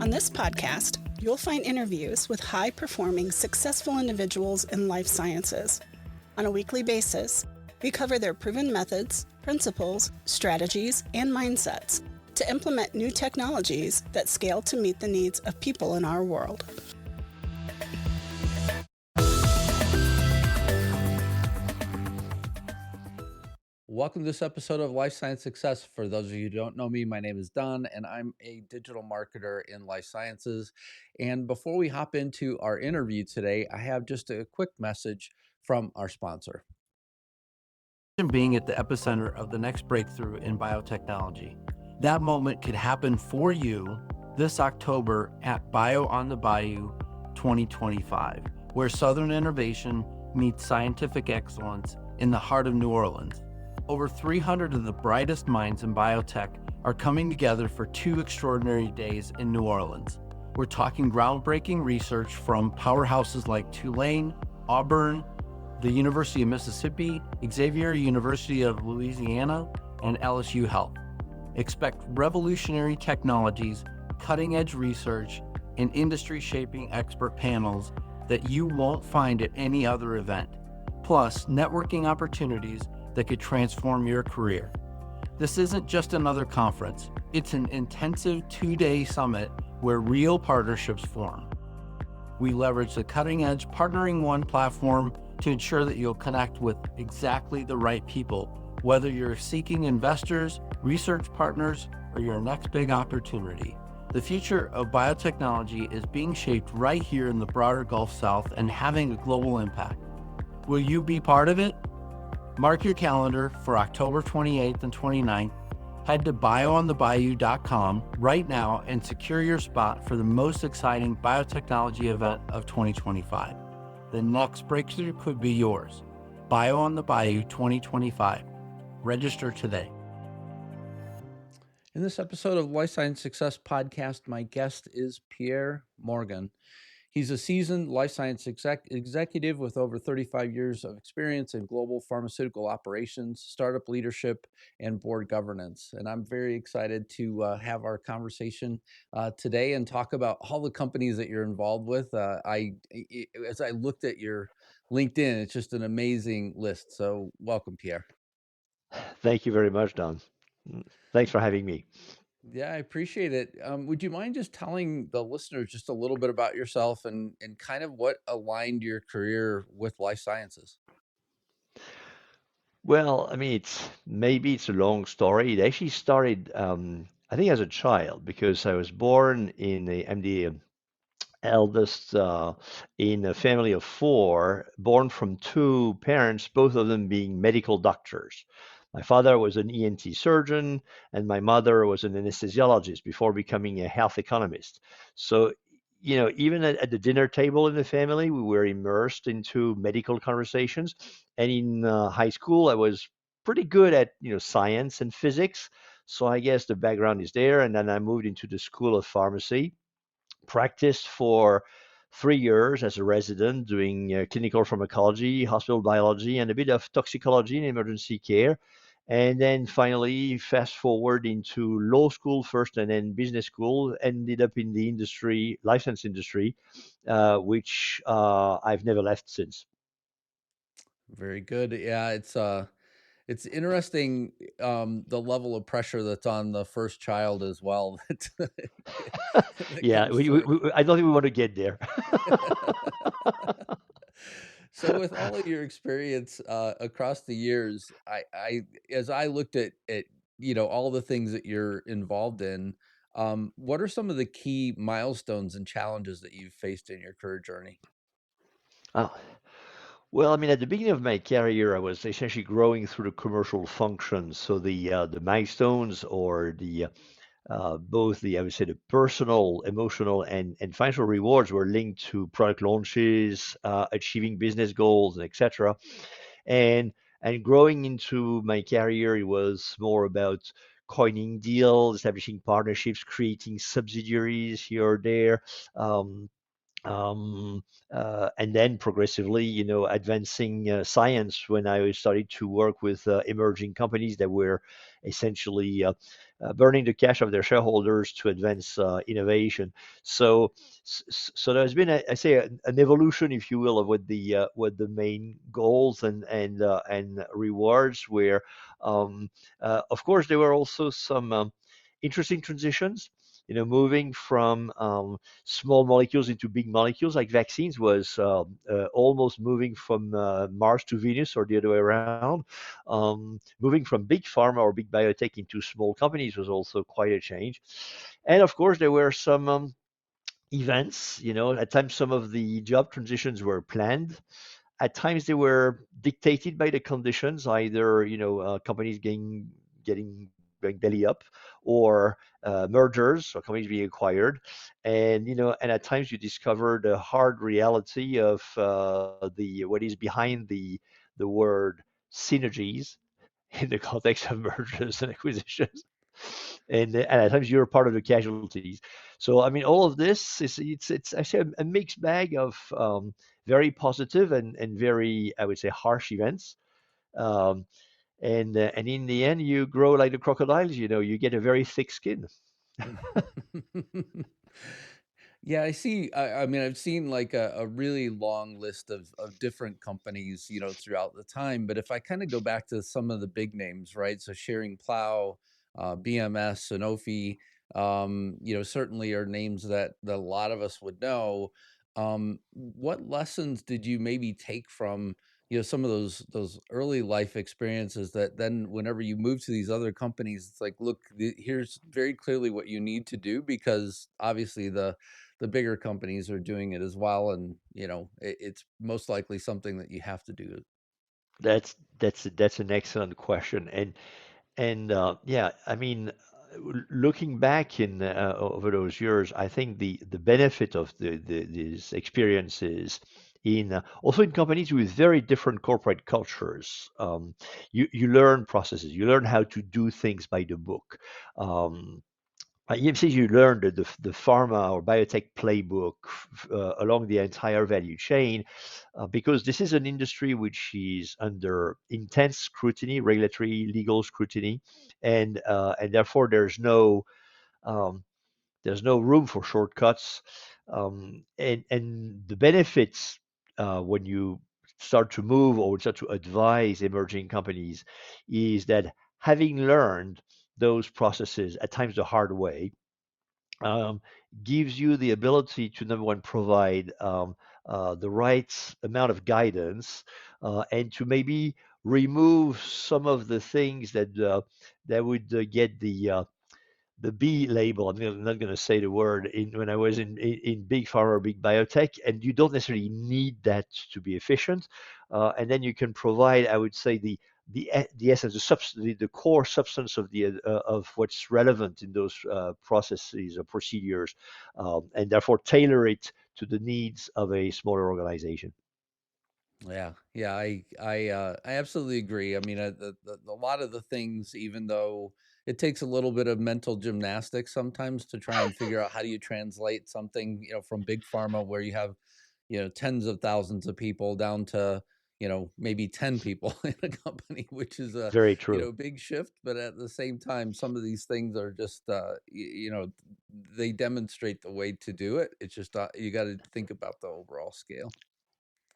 On this podcast, you'll find interviews with high-performing, successful individuals in life sciences. On a weekly basis, we cover their proven methods, principles, strategies, and mindsets to implement new technologies that scale to meet the needs of people in our world. Welcome to this episode of Life Science Success. For those of you who don't know me, my name is Don, and I'm a digital marketer in life sciences. And before we hop into our interview today, I have just a quick message from our sponsor. Being at the epicenter of the next breakthrough in biotechnology. That moment could happen for you this October at Bio on the Bayou 2025, where Southern innovation meets scientific excellence in the heart of New Orleans. Over 300 of the brightest minds in biotech are coming together for 2 extraordinary days in New Orleans. We're talking groundbreaking research from powerhouses like Tulane, Auburn, the University of Mississippi, Xavier University of Louisiana, and LSU Health. Expect revolutionary technologies, cutting-edge research, and industry-shaping expert panels that you won't find at any other event, plus networking opportunities that could transform your career. This isn't just another conference. It's an intensive 2-day summit where real partnerships form. We leverage the cutting-edge Partnering One platform to ensure that you'll connect with exactly the right people, whether you're seeking investors, research partners, or your next big opportunity. The future of biotechnology is being shaped right here in the broader Gulf South and having a global impact. Will you be part of it? Mark your calendar for October 28th and 29th. Head to bioonthebayou.com right now and secure your spot for the most exciting biotechnology event of 2025. The next breakthrough could be yours. Bio on the Bayou 2025. Register today. In this episode of Life Science Success Podcast, my guest is Pierre Morgon. He's a seasoned life science executive with over 35 years of experience in global pharmaceutical operations, startup leadership, and board governance. And I'm very excited to have our conversation today and talk about all the companies that you're involved with. As I looked at your LinkedIn, it's just an amazing list. So welcome, Pierre. Thank you very much, Don. Thanks for having me. Yeah, I appreciate it. Would you mind just telling the listeners just a little bit about yourself and kind of what aligned your career with life sciences? Well, I mean, it's a long story. It actually started, I think, as a child because I was born I'm the eldest in a family of 4, born from 2 parents, both of them being medical doctors. My father was an ENT surgeon, and my mother was an anesthesiologist before becoming a health economist. So, even at the dinner table in the family, we were immersed into medical conversations. And in high school, I was pretty good at, science and physics. So I guess the background is there. And then I moved into the School of Pharmacy, practiced for 3 years as a resident doing clinical pharmacology, hospital biology, and a bit of toxicology and emergency care. And then finally, fast forward into law school first and then business school, ended up in the industry, life science industry, which I've never left since. Very good. Yeah, it's interesting the level of pressure that's on the first child as well. That Yeah, comes through. I don't think we want to get there. So with all of your experience across the years, as I looked at all the things that you're involved in, what are some of the key milestones and challenges that you've faced in your career journey? Oh, well, I mean, at the beginning of my career, I was essentially growing through the commercial functions. So the milestones or both I would say the personal, emotional, and financial rewards were linked to product launches, achieving business goals, and etc. And and growing into my career, it was more about coining deals, establishing partnerships, creating subsidiaries here or there, um, um, and then progressively, advancing science when I started to work with emerging companies that were essentially burning the cash of their shareholders to advance innovation. So, so there's been, I say, an evolution, if you will, of what the main goals and rewards were. Um, of course, there were also some interesting transitions. Moving from small molecules into big molecules like vaccines was almost moving from Mars to Venus or the other way around. Moving from big pharma or big biotech into small companies was also quite a change. And of course, there were some events. At times some of the job transitions were planned. At times they were dictated by the conditions, either companies getting going belly up, or mergers or companies being acquired, and at times you discover the hard reality of the what is behind the word synergies in the context of mergers and acquisitions. And at times you're part of the casualties. So I mean, all of this is it's actually a mixed bag of very positive and very, I would say, harsh events. Um, and in the end, you grow like the crocodiles. You get a very thick skin. Yeah, I see. I mean, I've seen like a really long list of different companies, throughout the time. But if I kind of go back to some of the big names, right? So Sharing Plow, BMS, Sanofi, certainly are names that a lot of us would know. What lessons did you maybe take from, some of those early life experiences that then whenever you move to these other companies, it's like, look, here's very clearly what you need to do because obviously the bigger companies are doing it as well, and it's most likely something that you have to do. That's an excellent question, and yeah, I mean, looking back in over those years, I think the benefit of these experiences in also in companies with very different corporate cultures, you learn processes, you learn how to do things by the book. Um, EMC, you learn the pharma or biotech playbook along the entire value chain, because this is an industry which is under intense scrutiny, regulatory, legal scrutiny, and therefore um, there's no room for shortcuts. And the benefits when you start to move or start to advise emerging companies is that having learned those processes at times the hard way, um, gives you the ability to, number one, provide the right amount of guidance, and to maybe remove some of the things that would get the B label. I'm not going to say the word. When I was in big pharma or big biotech, and you don't necessarily need that to be efficient, and then you can provide, I would say, the essence, the core substance of what's relevant in those processes or procedures, and therefore tailor it to the needs of a smaller organization. Yeah, yeah, I absolutely agree. I mean, a lot of the things, even though it takes a little bit of mental gymnastics sometimes to try and figure out how do you translate something, from big pharma where you have, tens of thousands of people down to, maybe 10 people in a company, which is a, Very true. big shift. But at the same time, some of these things are just, they demonstrate the way to do it. It's just, you got to think about the overall scale.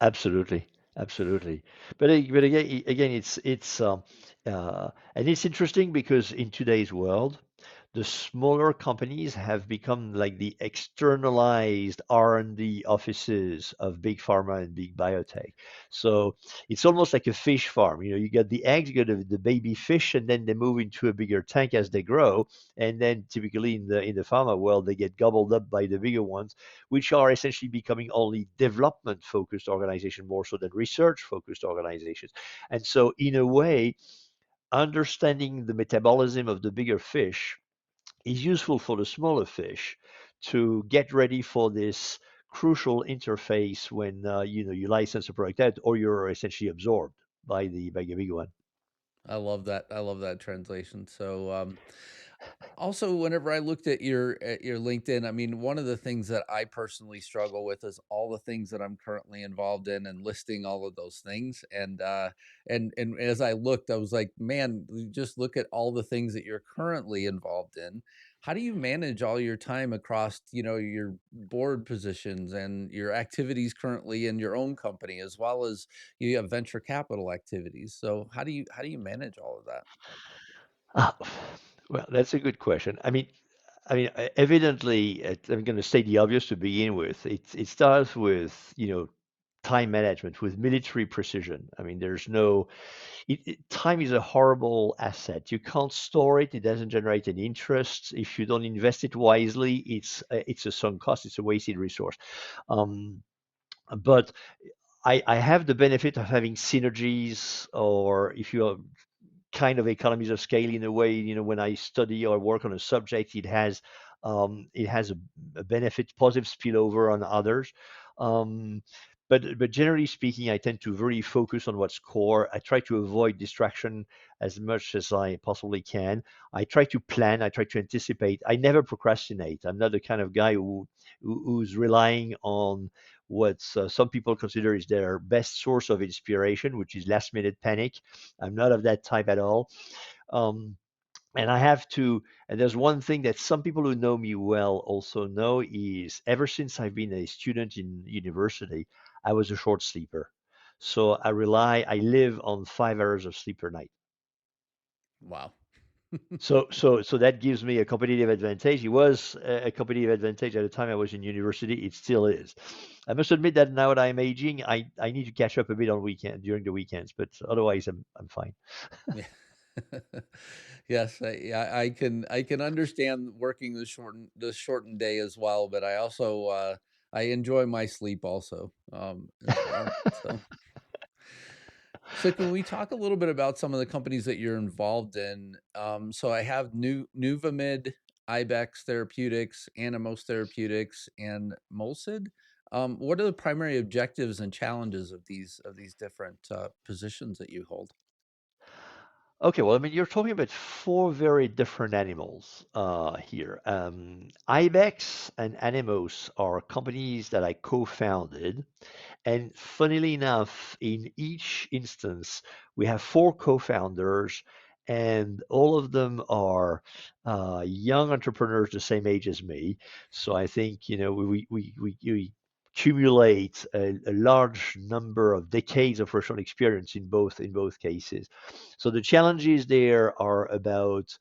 Absolutely, absolutely. But again, and it's interesting because in today's world, the smaller companies have become like the externalized R&D offices of big pharma and big biotech. So it's almost like a fish farm. You get the eggs, you get the baby fish, and then they move into a bigger tank as they grow. And then typically in the pharma world, they get gobbled up by the bigger ones, which are essentially becoming only development focused organizations more so than research focused organizations. And so in a way, understanding the metabolism of the bigger fish is useful for the smaller fish to get ready for this crucial interface when you license a product out or you're essentially absorbed by the big one. I love that. I love that translation. So, Also, whenever I looked at your LinkedIn, I mean, one of the things that I personally struggle with is all the things that I'm currently involved in and listing all of those things. And as I looked, I was like, man, you just look at all the things that you're currently involved in. How do you manage all your time across, your board positions and your activities currently in your own company, as well as you have venture capital activities? So how do you manage all of that? Ah, well, that's a good question. Evidently, I'm going to state the obvious to begin with. It starts with, time management, with military precision. I mean, there's no time is a horrible asset. You can't store it. It doesn't generate any interest. If you don't invest it wisely, it's a sunk cost. It's a wasted resource. Um, but I have the benefit of having synergies, or if you are kind of economies of scale in a way. When I study or work on a subject, it has a benefit, positive spillover on others. Um, but generally speaking, I tend to very focus on what's core. I try to avoid distraction as much as I possibly can. I try to plan. I try to anticipate. I never procrastinate. I'm not the kind of guy who's relying on what some people consider is their best source of inspiration, which is last minute panic. I'm not of that type at all. Um, and I have to, and there's one thing that some people who know me well also know is ever since I've been a student in university, I was a short sleeper. So I live on 5 hours of sleep per night. Wow. So that gives me a competitive advantage. It was a competitive advantage at the time I was in university. It still is. I must admit that now that I'm aging, I need to catch up a bit on weekend during the weekends, but otherwise I'm fine. Yeah. Yes, I can understand working the shortened day as well, but I also I enjoy my sleep also as well. So can we talk a little bit about some of the companies that you're involved in? So I have Nuvamid, Ibex Therapeutics, Animos Therapeutics, and Molsid. What are the primary objectives and challenges of these different positions that you hold? Okay, well, I mean, you're talking about four very different animals here. Ibex and Animos are companies that I co-founded. And funnily enough, in each instance, we have four co-founders, and all of them are young entrepreneurs the same age as me. So I think, we accumulate a large number of decades of professional experience in both cases. So the challenges there are about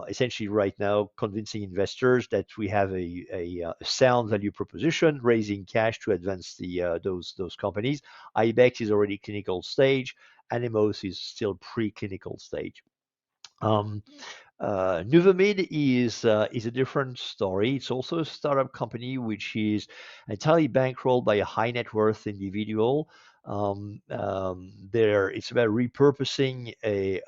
essentially right now convincing investors that we have a sound value proposition, raising cash to advance those companies. Ibex is already clinical stage. Animos is still preclinical stage. Um, Nuvamid is a different story. It's also a startup company which is entirely bankrolled by a high net worth individual. It's about repurposing a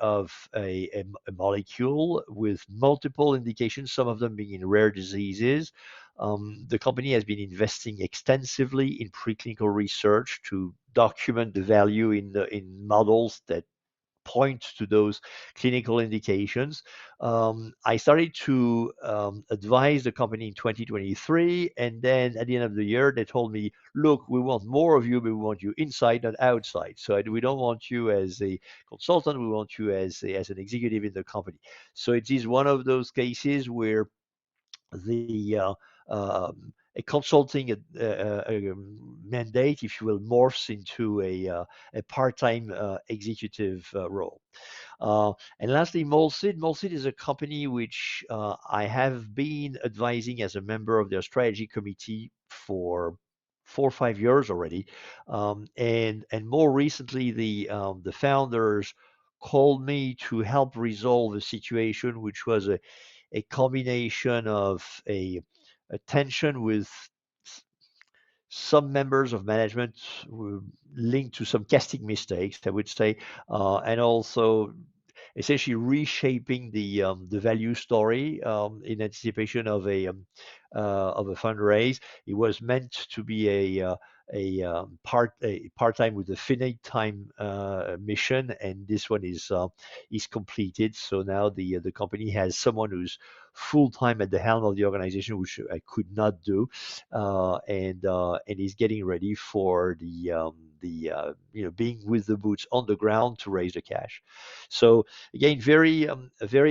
molecule with multiple indications, some of them being in rare diseases. The company has been investing extensively in preclinical research to document the value in models that point to those clinical indications. I started to advise the company in 2023, and then at the end of the year, they told me, "Look, we want more of you, but we want you inside, not outside. So we don't want you as a consultant. We want you as an executive in the company." So it is one of those cases where the a consulting mandate, if you will, morphs into a part-time executive role. And lastly, Molsid. Molsid is a company which I have been advising as a member of their strategy committee for 4 or 5 years already. And more recently, the founders called me to help resolve a situation which was a combination of a tension with some members of management were linked to some casting mistakes, I would say, and also essentially reshaping the value story in anticipation of a fundraise. It was meant to be part-time with a finite time mission, and this one is completed. So now the company has someone who's full-time at the helm of the organization, which I could not do, and he's getting ready for being with the boots on the ground to raise the cash. So again, very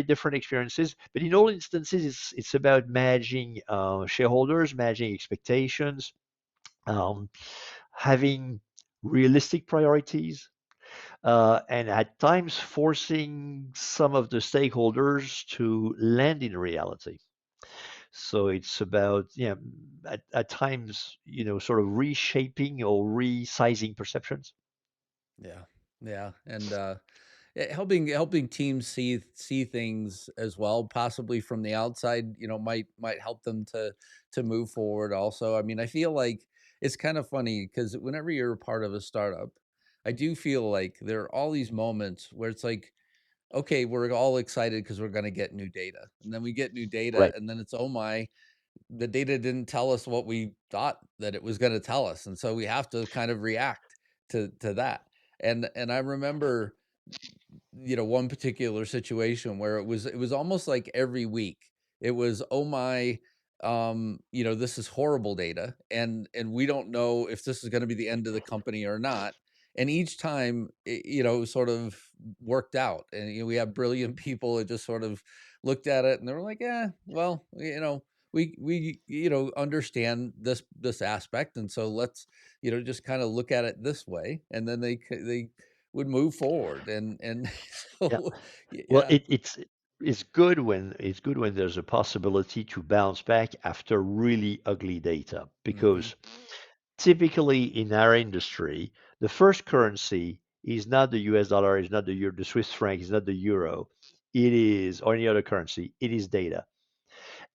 different experiences, but in all instances, it's about managing shareholders, managing expectations, um, having realistic priorities, and at times forcing some of the stakeholders to land in reality. So it's about, at times, sort of reshaping or resizing perceptions. Yeah. Yeah. And helping teams see things as well, possibly from the outside, might help them to move forward also. I mean, I feel like it's kind of funny because whenever you're a part of a startup, I do feel like there are all these moments where it's like, okay, we're all excited because we're going to get new data. And then we get new data, Right. and then it's, oh my, the data didn't tell us what we thought that it was going to tell us. And so we have to kind of react to that. And I remember, one particular situation where it was almost like every week it was, oh my, this is horrible data, and we don't know if this is going to be the end of the company or not. And each time sort of worked out, and we have brilliant people that just sort of looked at it and they were like, yeah, well, we understand this aspect, and so let's just kind of look at it this way, and then they would move forward. And Yeah. so Well, yeah. it's good when there's a possibility to bounce back after really ugly data, Hmm. because typically in our industry, the first currency is not the US dollar, is not the Swiss franc, is not the euro. It is, or any other currency, it is data.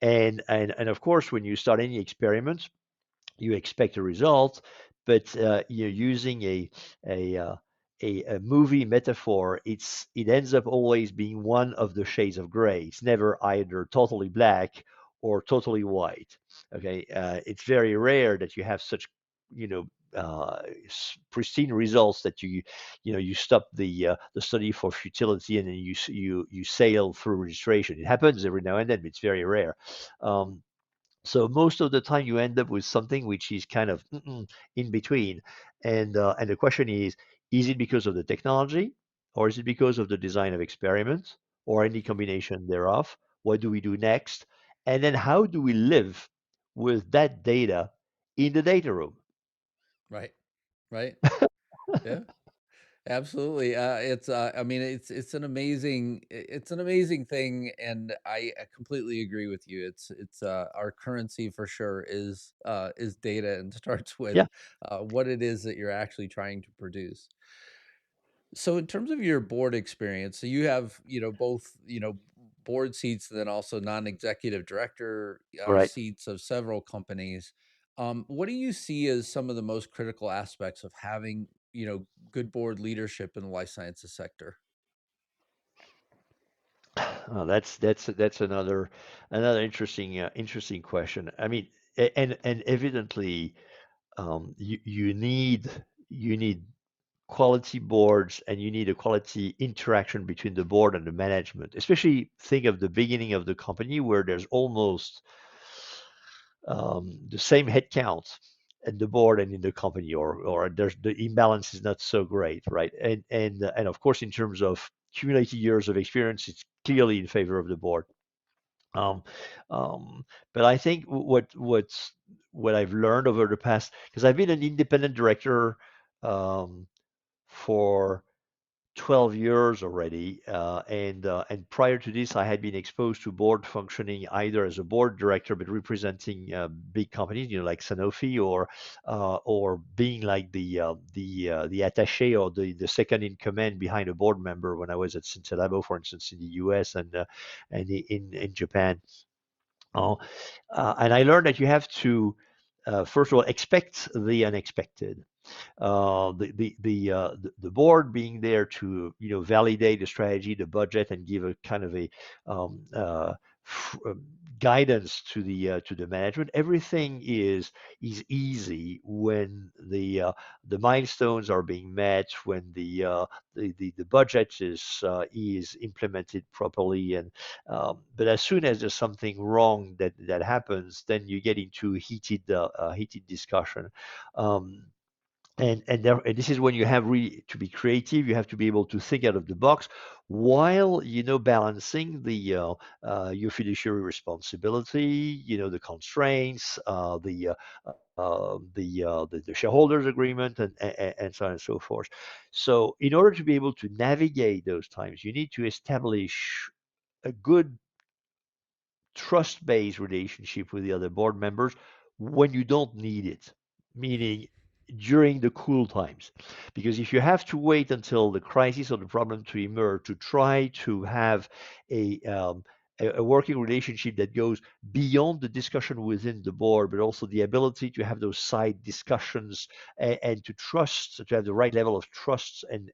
And of course, when you start any experiment, you expect a result, but you're using a, uh, a movie metaphor. It ends up always being one of the shades of gray. It's never either totally black or totally white. Okay, it's very rare that you have such, you know, pristine results that you stop the study for futility, and then you sail through registration. It happens every now and then, but it's very rare. Um, so most of the time you end up with something which is kind of in between. And the question is it because of the technology, or is it because of the design of experiments, or any combination thereof? What do we do next? And then how do we live with that data in the data room? Right. Right. Yeah. Absolutely. I mean, it's an amazing thing, and I completely agree with you. It's our currency for sure is data, and starts with Yeah, what it is that you're actually trying to produce. So in terms of your board experience, so you have, both, board seats, and then also non-executive director right. seats of several companies. What do you see as some of the most critical aspects of having, good board leadership in the life sciences sector? Oh, that's another interesting question. I mean, and evidently, you need quality boards, and you need a quality interaction between the board and the management. Especially think of the beginning of the company, where there's almost the same headcount at the board and in the company, or there's the imbalance is not so great, right? And of course, in terms of cumulative years of experience, it's clearly in favor of the board. Um, but I think what I've learned over the past, because I've been an independent director um, for 12 years already, and prior to this, I had been exposed to board functioning either as a board director, but representing big companies, like Sanofi, or being like the attaché, or the second in command behind a board member when I was at Cincelabo, for instance, in the U.S. and in Japan. Uh, and I learned that you have to first of all expect the unexpected. The board being there to validate the strategy, the budget, and give a kind of a um, uh, f- um, guidance to the management. Everything is easy when the milestones are being met, when the budget is implemented properly, and but as soon as there's something wrong that happens, then you get into heated discussion. Um, and this is when you have really to be creative. You have to be able to think out of the box while balancing your fiduciary responsibility, the constraints, the shareholders agreement, and so on and so forth. So in order to be able to navigate those times, you need to establish a good trust-based relationship with the other board members when you don't need it, meaning during the cool times. Because if you have to wait until the crisis or the problem to emerge to try to have a um, a working relationship that goes beyond the discussion within the board, but also the ability to have those side discussions and to trust, to have the right level of trust and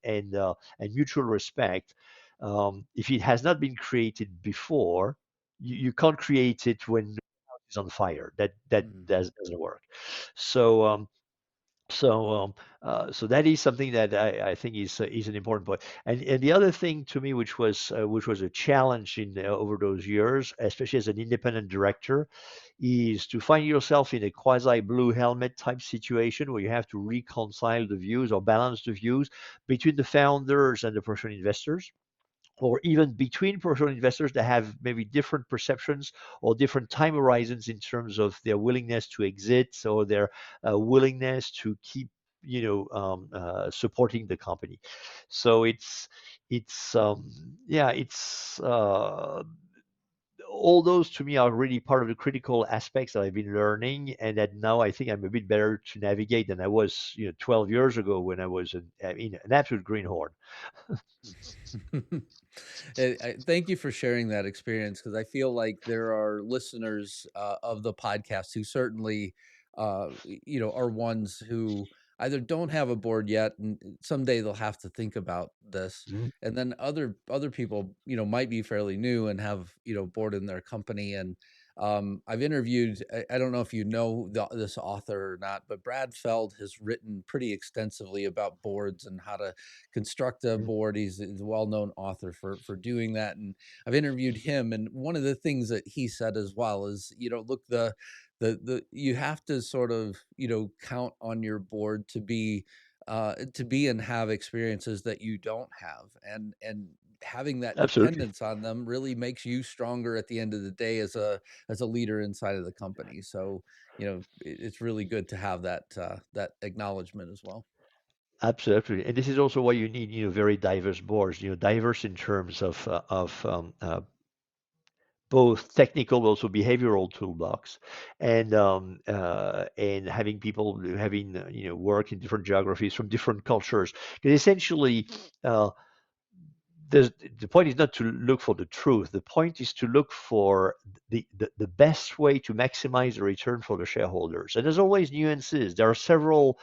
mutual respect. If it has not been created before, you can't create it when the house is on fire. Mm. Doesn't work. So so so that is something that I think is an important point. And the other thing to me, which was a challenge in over those years, especially as an independent director, is to find yourself in a quasi blue helmet type situation where you have to reconcile the views or balance the views between the founders and the professional investors, or even between professional investors that have maybe different perceptions or different time horizons in terms of their willingness to exit or their willingness to keep supporting the company. So it's yeah it's all those to me are really part of the critical aspects that I've been learning, and that now I think I'm a bit better to navigate than I was 12 years ago when I was an absolute greenhorn. Thank you for sharing that experience, because I feel like there are listeners of the podcast who certainly, are ones who either don't have a board yet, and someday they'll have to think about this, Mhm. and then other people, might be fairly new and have board in their company. And I've interviewed. I don't know if you know this author or not, but Brad Feld has written pretty extensively about boards and how to construct a board. He's a well-known author for doing that, and I've interviewed him. And one of the things that he said as well is, look, the you have to sort of count on your board to be and have experiences that you don't have, and having that Absolutely. dependence on them really makes you stronger at the end of the day as a leader inside of the company. So it's really good to have that acknowledgement as well. Absolutely, and this is also why you need, very diverse boards. Diverse in terms of both technical, but also behavioral toolbox, and having people having work in different geographies from different cultures. Because essentially, uh, the point is not to look for the truth. The point is to look for the best way to maximize the return for the shareholders. And there's always nuances. There are several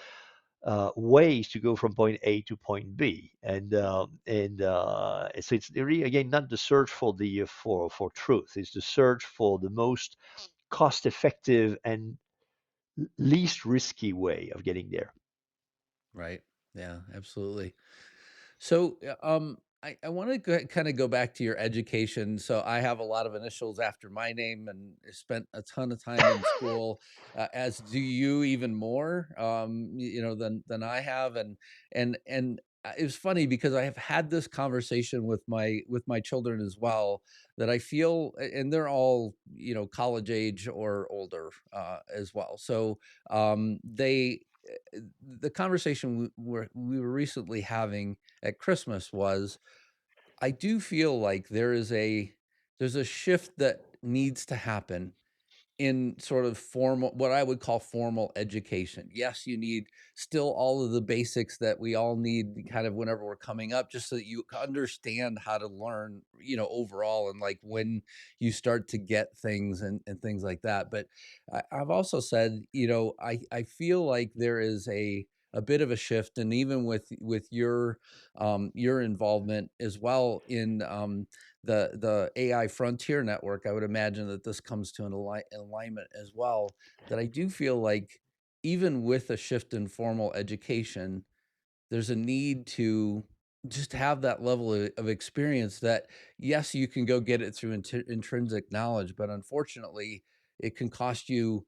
ways to go from point A to point B, and so it's really again not the search for the for truth. It's the search for the most cost-effective and least risky way of getting there. Right. Yeah, absolutely. So, I want to kind of go back to your education. So, I have a lot of initials after my name, and I spent a ton of time in school, as do you, even more, than I have. And it was funny because I have had this conversation with my children as well. That I feel, and they're all college age or older, as well. So, they the conversation we were recently having at Christmas was, I do feel like there's a shift that needs to happen in sort of formal, what I would call formal education. Yes, you need still all of the basics that we all need kind of whenever we're coming up, just so that you understand how to learn, overall, and like when you start to get things and things like that. But I've also said, I feel like there is a bit of a shift, and even with your involvement as well in the AI Frontier Network, I would imagine that this comes to an alignment as well. That I do feel like even with a shift in formal education, there's a need to just have that level of experience that, yes, you can go get it through intrinsic knowledge, but unfortunately, it can cost you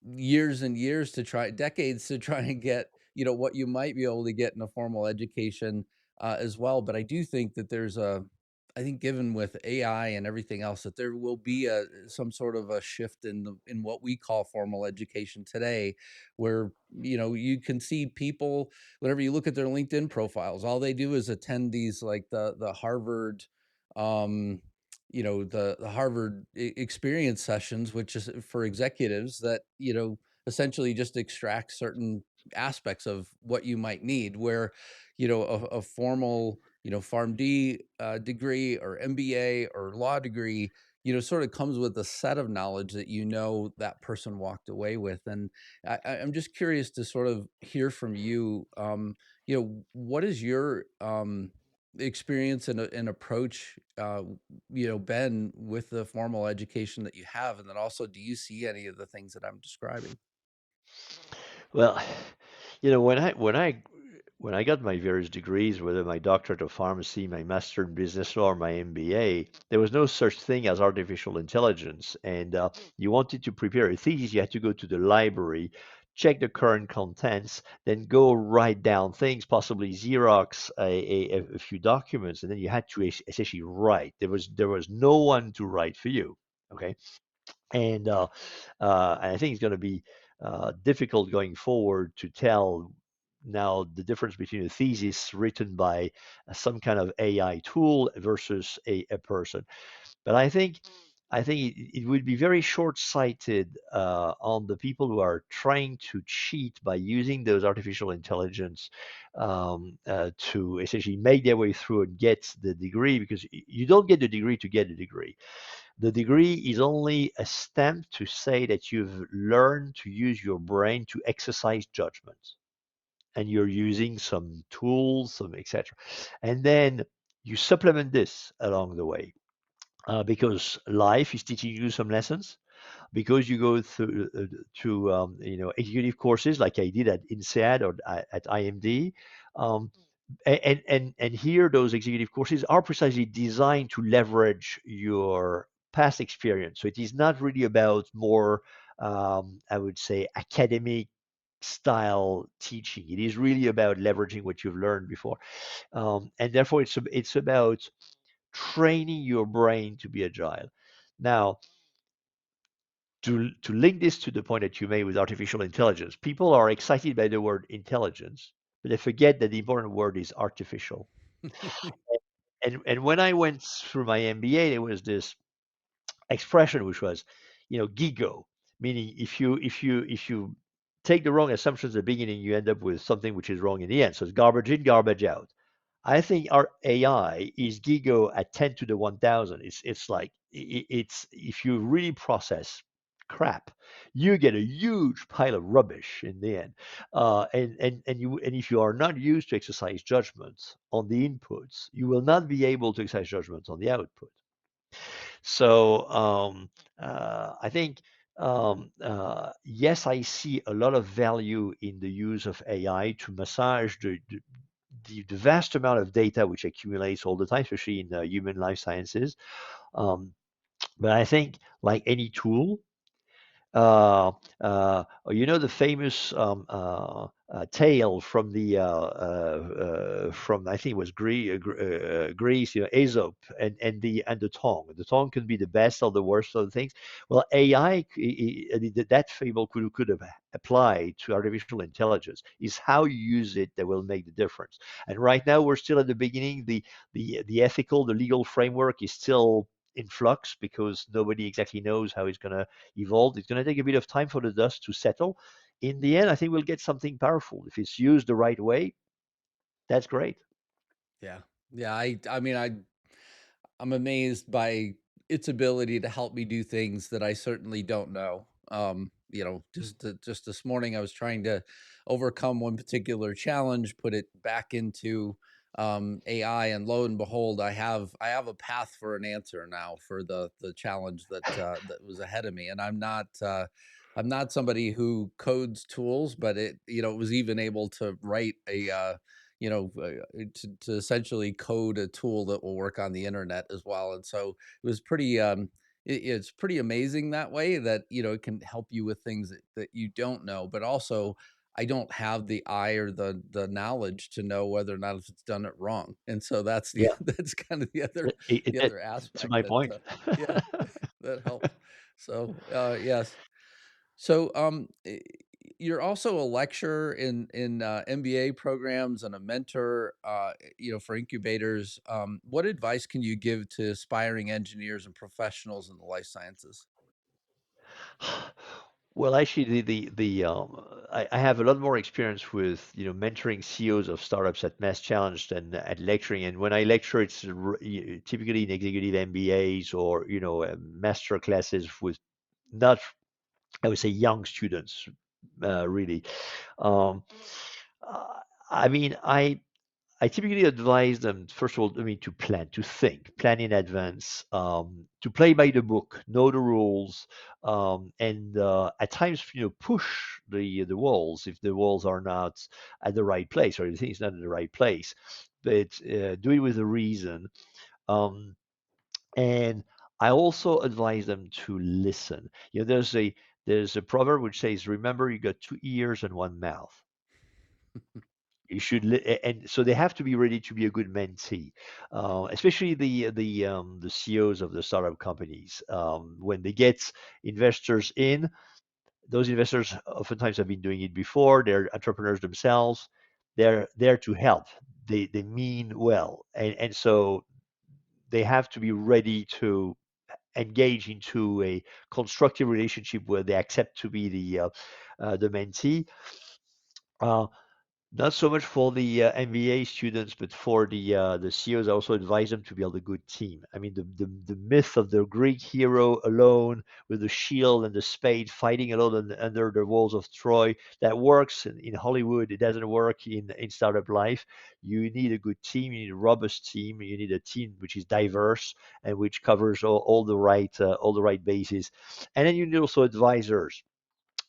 years and years to try decades to try and get, what you might be able to get in a formal education, as well. But I do think that I think given with AI and everything else, that there will be some sort of a shift in what we call formal education today, where, you can see people, whenever you look at their LinkedIn profiles, all they do is attend these, like the Harvard, um, the Harvard experience sessions, which is for executives that, essentially just extract certain aspects of what you might need, where, a formal, PharmD degree or MBA or law degree, sort of comes with a set of knowledge that, that person walked away with. And I'm just curious to sort of hear from you, what is your experience and approach, been with the formal education that you have? And then also, do you see any of the things that I'm describing? Well, you know, when I got my various degrees, whether my doctorate of pharmacy, my master in business law, or my MBA, there was no such thing as artificial intelligence. And you wanted to prepare a thesis, you had to go to the library, check the current contents, then go write down things, possibly Xerox a few documents, and then you had to essentially write. There was no one to write for you. Okay, and I think it's going to be difficult going forward to tell now the difference between a thesis written by some kind of AI tool versus a person. But I think it would be very short-sighted on the people who are trying to cheat by using those artificial intelligence to essentially make their way through and get the degree, because you don't get the degree to get a degree. The degree is only a stamp to say that you've learned to use your brain to exercise judgment, and you're using some tools, some etc. And then you supplement this along the way, because life is teaching you some lessons, because you go through to executive courses like I did at INSEAD or at IMD. Um, and here those executive courses are precisely designed to leverage your past experience. So it is not really about more, I would say, academic style teaching. It is really about leveraging what you've learned before, and therefore it's about training your brain to be agile. Now, to link this to the point that you made with artificial intelligence, people are excited by the word intelligence, but they forget that the important word is artificial. And when I went through my MBA, there was this expression which was, gigo, meaning if you take the wrong assumptions at the beginning, you end up with something which is wrong in the end. So it's garbage in, garbage out. I think our AI is gigo at 10 to the 1000. It's like it's if you really process crap, you get a huge pile of rubbish in the end. And if you are not used to exercise judgment on the inputs, you will not be able to exercise judgment on the output. So I think, yes, I see a lot of value in the use of AI to massage the vast amount of data which accumulates all the time, especially in human life sciences. Um, but I think, like any tool, the famous tale from the from, I think it was Greece, Aesop, and the tongue. The tongue can be the best or the worst of the things. Well, AI, that fable could have applied to artificial intelligence. Is how you use it that will make the difference. And right now we're still at the beginning. The ethical, the legal framework is still in flux, because nobody exactly knows how it's going to evolve. It's going to take a bit of time for the dust to settle. In the end, I think we'll get something powerful. If it's used the right way, that's great. Yeah. Yeah. I mean, I'm amazed by its ability to help me do things that I certainly don't know. just this morning I was trying to overcome one particular challenge, put it back into AI, and lo and behold, I have a path for an answer now for the challenge that was ahead of me. And I'm not somebody who codes tools, but it was even able to write to essentially code a tool that will work on the internet as well. And so it was it's pretty amazing that way, that it can help you with things that you don't know. But also, I don't have the eye or the knowledge to know whether or not if it's done it wrong. And so that's the Yeah, that's kind of the that, other to aspect my that point. yeah, that helps. So yes. So you're also a lecturer in MBA programs and a mentor, for incubators. What advice can you give to aspiring engineers and professionals in the life sciences? Well, actually, I have a lot more experience with mentoring CEOs of startups at Mass Challenge than at lecturing. And when I lecture, it's typically in executive MBAs or master classes with not, I would say, young students, really. Um, uh, I mean, I typically advise them, first of all, I mean, to plan, to think, plan in advance, to play by the book, know the rules, and at times, push the walls if the walls are not at the right place or the thing is not in the right place. But do it with a reason. Um, and I also advise them to listen. There's a proverb which says, "Remember, you got two ears and one mouth." You should, and so they have to be ready to be a good mentee, especially the CEOs of the startup companies. When they get investors in, those investors oftentimes have been doing it before. They're entrepreneurs themselves. They're there to help. They mean well, and so they have to be ready to engage into a constructive relationship where they accept to be the mentee. Uh, Not so much for the MBA students, but for the CEOs. I also advise them to build a good team. I mean, the myth of the Greek hero alone with the shield and the spade fighting alone under the walls of Troy, that works in Hollywood. It doesn't work in startup life. You need a good team. You need a robust team. You need a team which is diverse and which covers all the right bases. And then you need also advisors.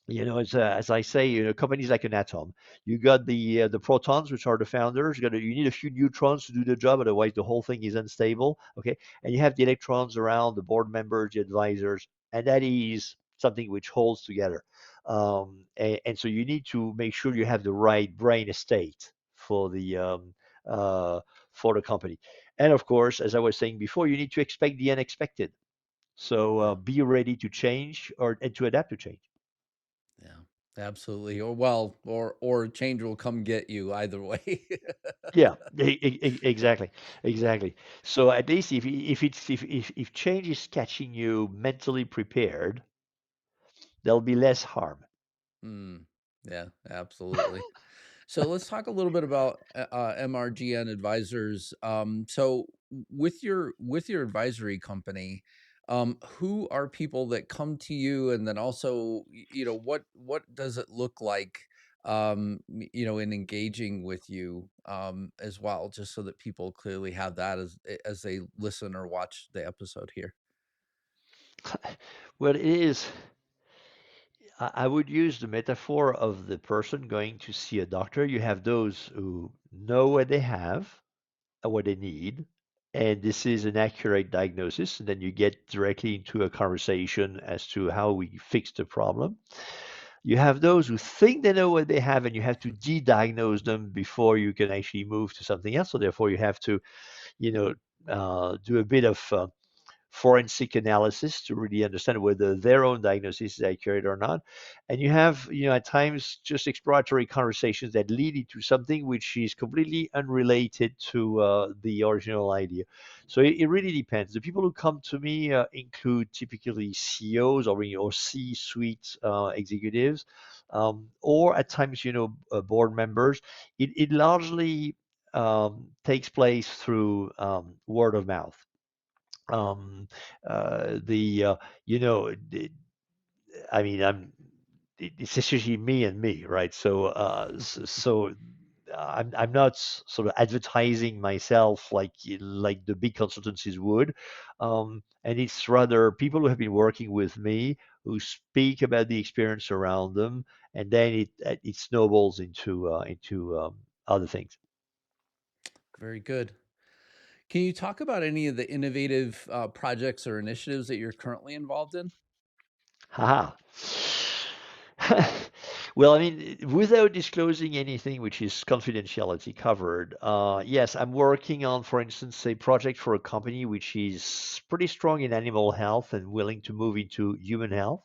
As I say, companies like an atom. You got the protons, which are the founders. You need a few neutrons to do the job, otherwise the whole thing is unstable. Okay, and you have the electrons around the board members, the advisors, and that is something which holds together. And so you need to make sure you have the right brain estate uh, for the company. And of course, as I was saying before, you need to expect the unexpected. So Yeah. be ready to change and to adapt to change. Yeah, absolutely. Or change will come get you either way. Yeah, exactly, exactly. So at least if change is catching you mentally prepared, there'll be less harm. Mm, yeah, absolutely. So let's talk a little bit about MRGN Advisors. So with your advisory company, who are people that come to you, and then also, what does it look like, in engaging with you, as well, just so that people clearly have that as they listen or watch the episode here. Well, it is. I would use the metaphor of the person going to see a doctor. You have those who know what they have and what they need, and this is an accurate diagnosis. And then you get directly into a conversation as to how we fix the problem. You have those who think they know what they have, and you have to de-diagnose them before you can actually move to something else. So therefore, you have to, you know, do a bit of forensic analysis to really understand whether their own diagnosis is accurate or not. And you have, at times just exploratory conversations that lead into something which is completely unrelated to the original idea. So it really depends. The people who come to me include typically CEOs or C-suite executives, or at times, board members. It largely takes place through word of mouth. um, the you know the, I mean, it's essentially me and me, right? So I'm not sort of advertising myself like the big consultancies would, and it's rather people who have been working with me who speak about the experience around them, and then it snowballs into other things. Very good. Can you talk about any of the innovative projects or initiatives that you're currently involved in? Haha. Well, I mean, without disclosing anything which is confidentiality covered, yes, I'm working on, for instance, a project for a company which is pretty strong in animal health and willing to move into human health.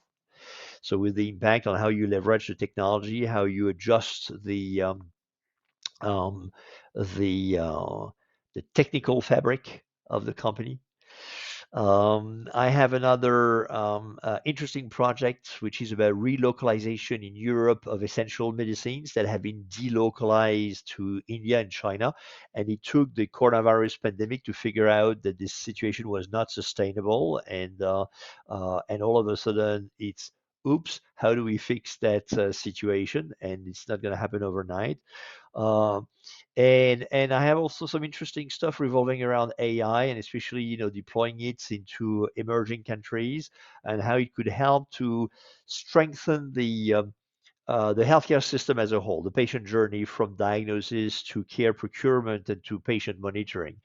So, with the impact on how you leverage the technology, how you adjust um, the uh, the technical fabric of the company. I have another interesting project which is about relocalization in Europe of essential medicines that have been delocalized to India and China. And it took the coronavirus pandemic to figure out that this situation was not sustainable. And all of a sudden, it's oops, how do we fix that situation? And it's not going to happen overnight. Um, and I have also some interesting stuff revolving around AI and especially deploying it into emerging countries and how it could help to strengthen the healthcare system as a whole, the patient journey from diagnosis to care procurement and to patient monitoring.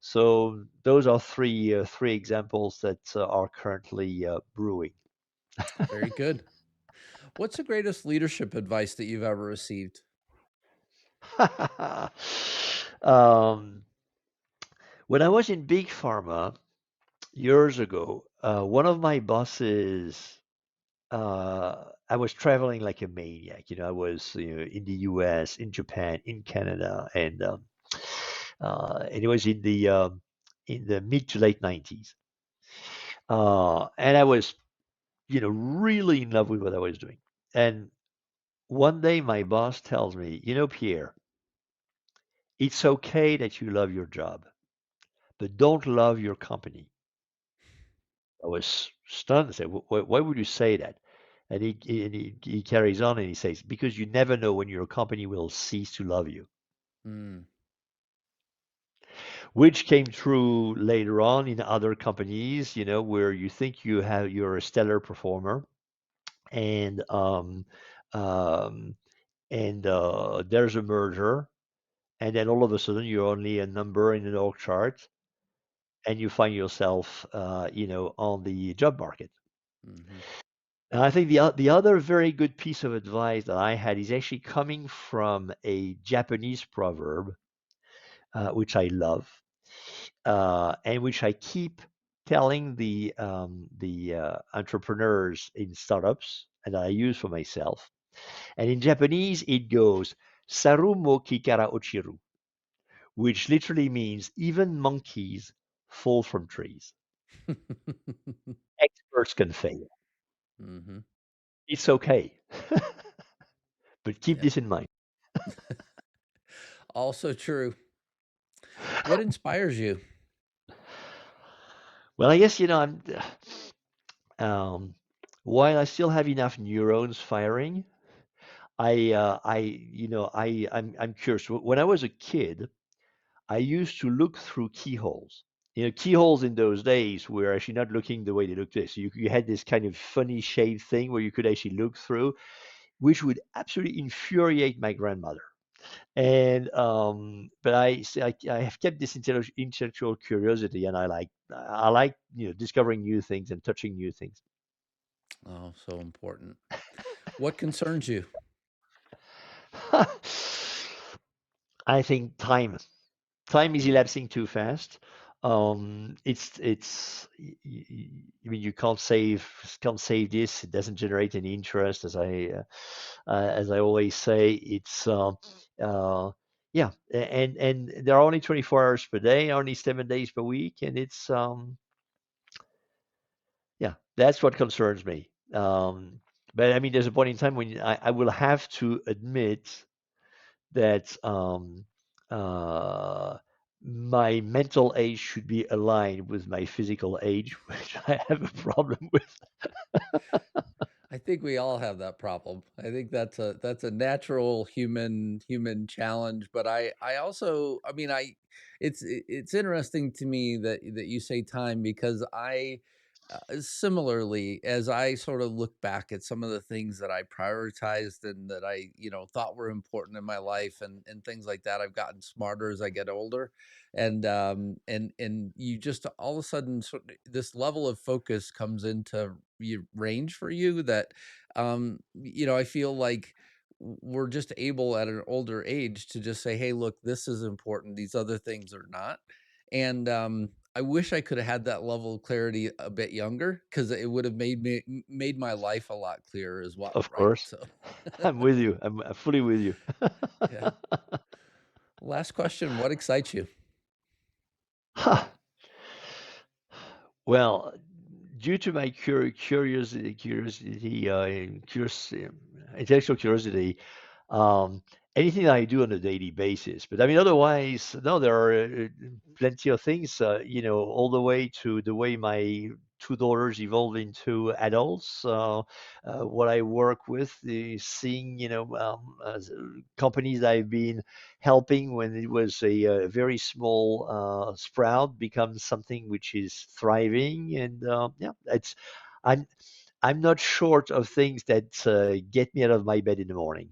So those are three examples that are currently brewing. Very good. What's the greatest leadership advice that you've ever received? um, when I was in big pharma years ago, one of my bosses, I was traveling like a maniac. I was in the U.S., in Japan, in Canada, and it was in the mid to late 90s. And I was really in love with what I was doing. And one day my boss tells me, Pierre, it's okay that you love your job, but don't love your company. I was stunned. I said, why would you say that? And he carries on and he says, because you never know when your company will cease to love you, Mm, which came true later on in other companies, where you think you're a stellar performer and um, there's a merger, and then all of a sudden you're only a number in an org chart, and you find yourself, on the job market. hmm And I think the other very good piece of advice that I had is actually coming from a Japanese proverb, which I love, and which I keep telling the entrepreneurs in startups, and I use for myself. And in Japanese, it goes "Saru mo kikara ochiru," which literally means even monkeys fall from trees. Experts can fail. hmm It's okay, but keep Yep. this in mind. Also true. What inspires you? Well, I guess um, while I still have enough neurons firing, I'm curious. When I was a kid, I used to look through keyholes. Keyholes in those days were actually not looking the way they look today. So you had this kind of funny shade thing where you could actually look through, which would absolutely infuriate my grandmother. And but I have kept this intellectual curiosity, and I like discovering new things and touching new things. Oh, so important. What concerns you? I think time is elapsing too fast. I mean, you can't save this. It doesn't generate any interest, as I always say. Uh, yeah, and there are only 24 hours per day, only 7 days per week, and yeah, that's what concerns me. But I mean, there's a point in time when I will have to admit that uh, my mental age should be aligned with my physical age, which I have a problem with. think we all have that problem. I think that's a natural human challenge. But I also, I mean, it's interesting to me that you say time, because I similarly, as I sort of look back at some of the things that I prioritized and that I, thought were important in my life, and things like that, I've gotten smarter as I get older. And you just all of a sudden this level of focus comes into range for you that, I feel like we're just able at an older age to just say, hey, look, this is important. These other things are not. And I wish I could have had that level of clarity a bit younger, because it would have made my life a lot clearer as well, Of right? course. So, I'm with you. I'm fully with you. yeah. Last question: what excites you? Huh. Well, due to my intellectual curiosity, um, anything that I do on a daily basis. But I mean, otherwise, no, there are plenty of things, all the way to the way my two daughters evolve into adults. What I work with is seeing, companies I've been helping when it was a very small sprout become something which is thriving. And yeah, I'm, I'm not short of things that get me out of my bed in the morning.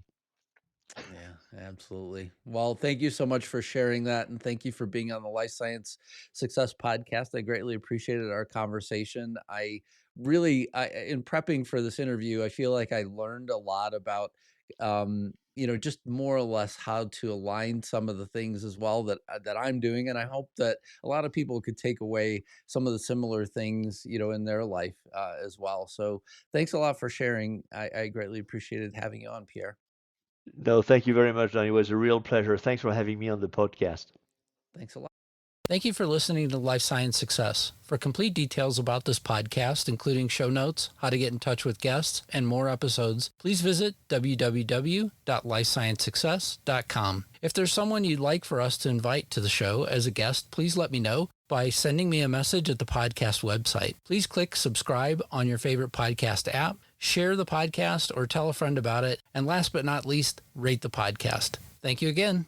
Yeah, absolutely. Well, thank you so much for sharing that. And thank you for being on the Life Science Success Podcast. I greatly appreciated our conversation. In prepping for this interview, I feel like I learned a lot about, just more or less how to align some of the things as well that I'm doing. And I hope that a lot of people could take away some of the similar things, in their life as well. So thanks a lot for sharing. I greatly appreciated having you on, Pierre. No, thank you very much, Don. It was a real pleasure. Thanks for having me on the podcast. Thanks a lot. Thank you for listening to Life Science Success. For complete details about this podcast, including show notes, how to get in touch with guests, and more episodes, please visit www.lifesciencesuccess.com. If there's someone you'd like for us to invite to the show as a guest, please let me know by sending me a message at the podcast website. Please click subscribe on your favorite podcast app, share the podcast, or tell a friend about it, and last but not least, rate the podcast. Thank you again.